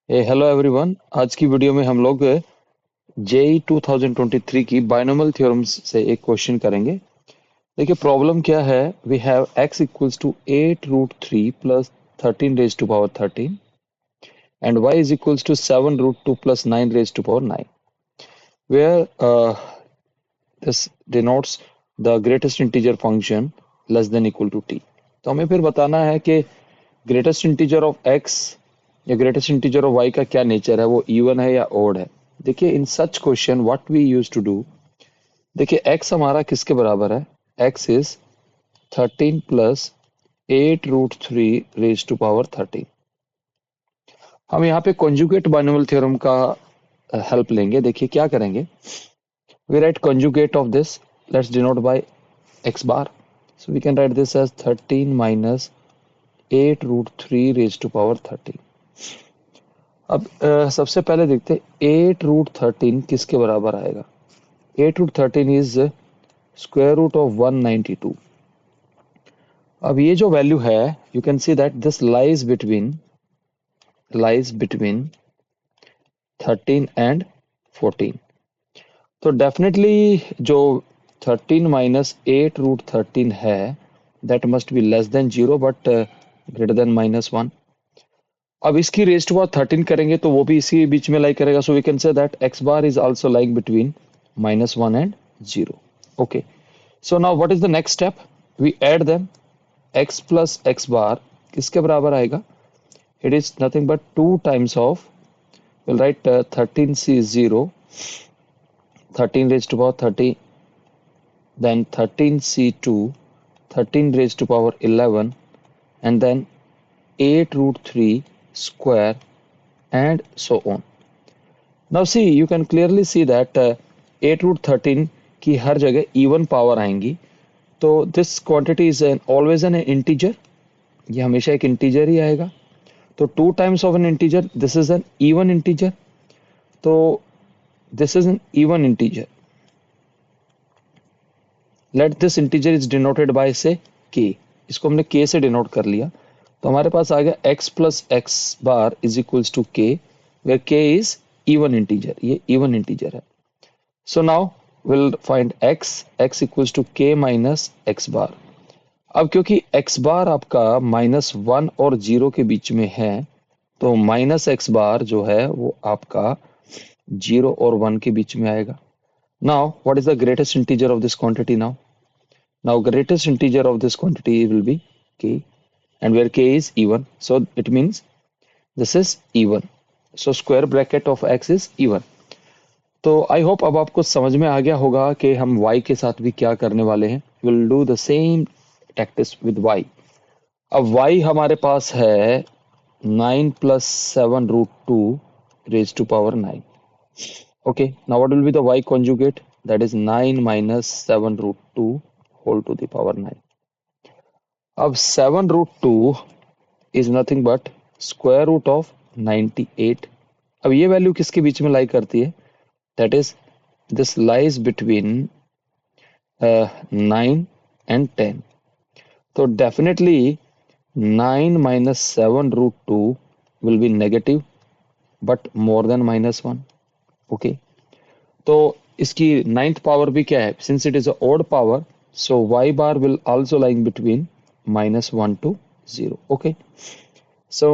Hello everyone. आज की video में हम लोग जेई 2023 की बाइनोमियल थ्योरम्स से एक क्वेश्चन करेंगे। देखिए प्रॉब्लम क्या है। We have x equals to 8 root 3 plus 13 raise to power 13 and y is equals to 7 root 2 plus 9 raise to power 9 where this denotes the greatest integer function less than equal to t। तो हमें फिर बताना है कि greatest integer of x या greatest integer of y का क्या nature है, वो इवन है या ओड है। देखिए in such question what we use to do, देखिए x हमारा किसके बराबर है। x इज 13 plus 8 root 3 raise to power 13। हम यहाँ पे कॉन्जुगेट बाइनोमियल थ्योरम का हेल्प लेंगे। देखिए क्या करेंगे, we write conjugate of this, let's denote by x bar. So we can write this as 13 minus 8 root 3 raise to power 13। अब सबसे पहले देखते हैं 8 रूट 13 किसके बराबर आएगा। 8 root 13 is square root of 192। अब ये जो वैल्यू है, you can see that this lies between 13 and 14। तो डेफिनेटली जो 13 माइनस 8 रूट 13 है, that must be less than 0 but greater than -1। अब इसकी रेज टू पावर 13 करेंगे तो वो भी इसी बीच में लाइक करेगा। So we can say that x bar is also like between -1 and 0। Okay, so now what is the next step, we add them. x plus x bar किसके बराबर आएगा, it is nothing but 2 times of, will write 13c is 0, 13 raised to power 30, then 13c2, 13 raised to power 11, and then 8 root 3 square, and so on. Now see, you can clearly see that 8 root 13 की हर जगह even power आएंगी। तो this quantity is always an integer, ये हमेशा एक integer ही आएगा। तो 2 times of an integer, this is an even integer, तो this is an even integer। Let this integer is denoted by say k, इसको हमने k से डिनोट कर लिया। तो हमारे पास आ गया x plus x bar is equals to k, where k is even integer, ये even integer है। So now we'll find x equals to k minus x bar। अब क्योंकि x बार आपका -1 और 0 के बीच में है, तो माइनस एक्स बार जो है वो आपका 0 और 1 के बीच में आएगा। Now what is the greatest integer of this quantity now? Now greatest integer of this quantity will be k, and where k is even, so it means this is even, so square bracket of x is even। तो I hope अब आपको समझ में आ गया होगा कि हम y के साथ भी क्या करने वाले हैं। Will do the same tactics with y। अब y हमारे पास है 9 plus 7 root 2 raise to power 9। Okay, now what will be the y conjugate, that is 9 minus 7 root 2 whole to the power 9। अब 7 root 2 is nothing but square root of 98। अब ये value किसके बीच में lie करती है, that is this lies between 9 and 10। तो definitely 9 minus 7 root 2 will be negative but more than -1। Okay, तो इसकी नाइन्थ पावर भी क्या है, since it is a odd power, so y bar will also lying between -1 to 0। okay, so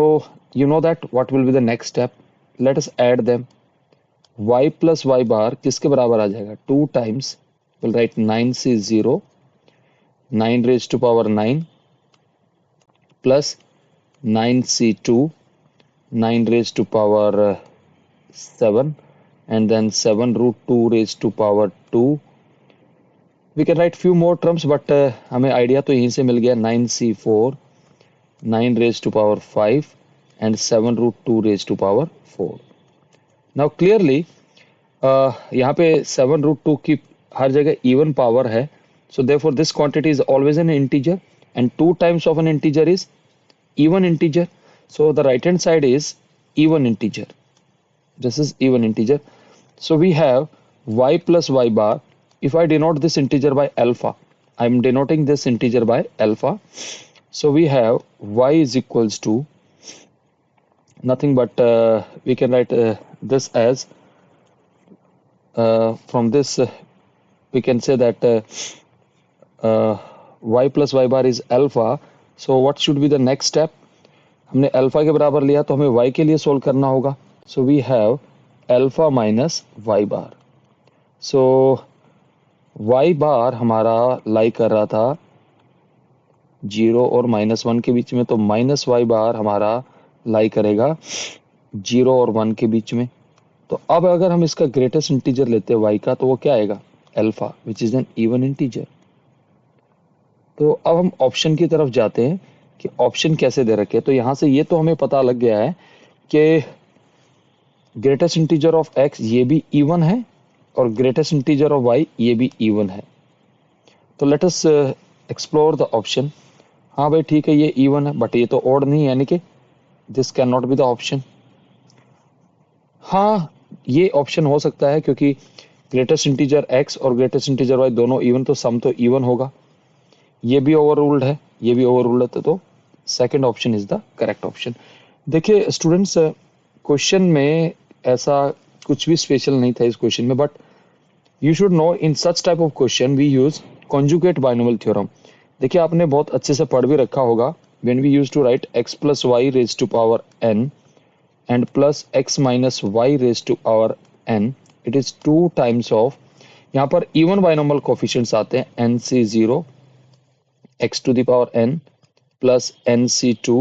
you know that what will be the next step, let us add them। y plus y bar किसके बराबर आ जाएगा, 2 times, we'll write 9c 0, 9 raised to power 9 plus 9c2, 9 raised to power 7, and then 7 root 2 raised to power 2। We can write few more terms but हमें idea तो यहीं से मिल गया। 9c4, 9 raise to power 5 and 7 root 2 raise to power 4। Now clearly यहाँ पे 7 root 2 की हर जगह इवन पावर है, so therefore this quantity is always an integer and 2 times of N integer is even integer, so the right hand side is even integer, this is even integer। so we have y plus y bar, if I denote this integer by alpha, I'm denoting this integer by alpha, so we have y is equals to nothing but we can write this as from this we can say that y plus y bar is alpha. So what should be the next step? हमने alpha के बराबर लिया तो हमें y के लिए solve करना होगा. So we have alpha minus y bar. So y bar हमारा लाई कर रहा था 0 और -1 के बीच में, तो माइनस वाई बार हमारा लाई करेगा 0 और 1 के बीच में. तो अब अगर हम इसका ग्रेटेस्ट इंटीजर लेते हैं y का, तो वो क्या आएगा? Alpha, which is an even integer. तो अब हम ऑप्शन की तरफ जाते हैं कि ऑप्शन कैसे दे रखे. तो यहां से ये तो हमें पता लग गया है कि ग्रेटेस्ट इंटीजर ऑफ x ये भी इवन है और ग्रेटेस्ट इंटीजर ऑफ y ये भी इवन है. तो let us explore the option. हाँ भाई ठीक है, ये इवन है बट ये तो ओड नहीं है, यानी कि this can not be the option. हाँ, ये ऑप्शन हो सकता है क्योंकि ग्रेटेस्ट इंटीजर x और ग्रेटेस्ट इंटीजर y दोनों इवन, तो सम तो इवन होगा. ये भी ओवर रूल्ड है, ये भी ओवर रूल्ड है, तो second option is the correct option. देखिए स्टूडेंट्स, क्वेश्चन में ऐसा कुछ भी स्पेशल नहीं था इस क्वेश्चन में, but you should know in such type of question we use conjugate binomial theorem. देखिए आपने बहुत अच्छे से पढ़ भी रखा होगा. When we use to write x plus Y raise to power n and plus x minus y raised to power n, it is 2 times of, यहाँ पर इवन बाइनोमियल कोफिशिएंट्स आते हैं nc0 x to the power n plus nc2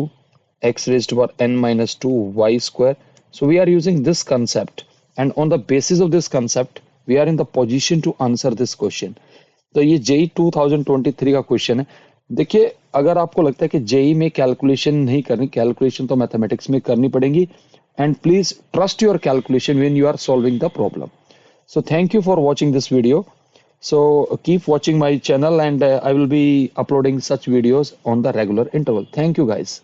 x raised to power n minus 2 y square. So we are using this concept, and on the basis of this concept we are in the position to answer this question. तो ये JEE 2023 का question है. देखिए अगर आपको लगता है कि जेई में कैलकुलेशन नहीं करनी, कैलकुलेशन तो मैथमेटिक्स में करनी पड़ेगी, and please trust your calculation when you are solving the problem. So thank you for watching this video. So keep watching my channel, and I will be uploading such videos on the regular interval. Thank you guys.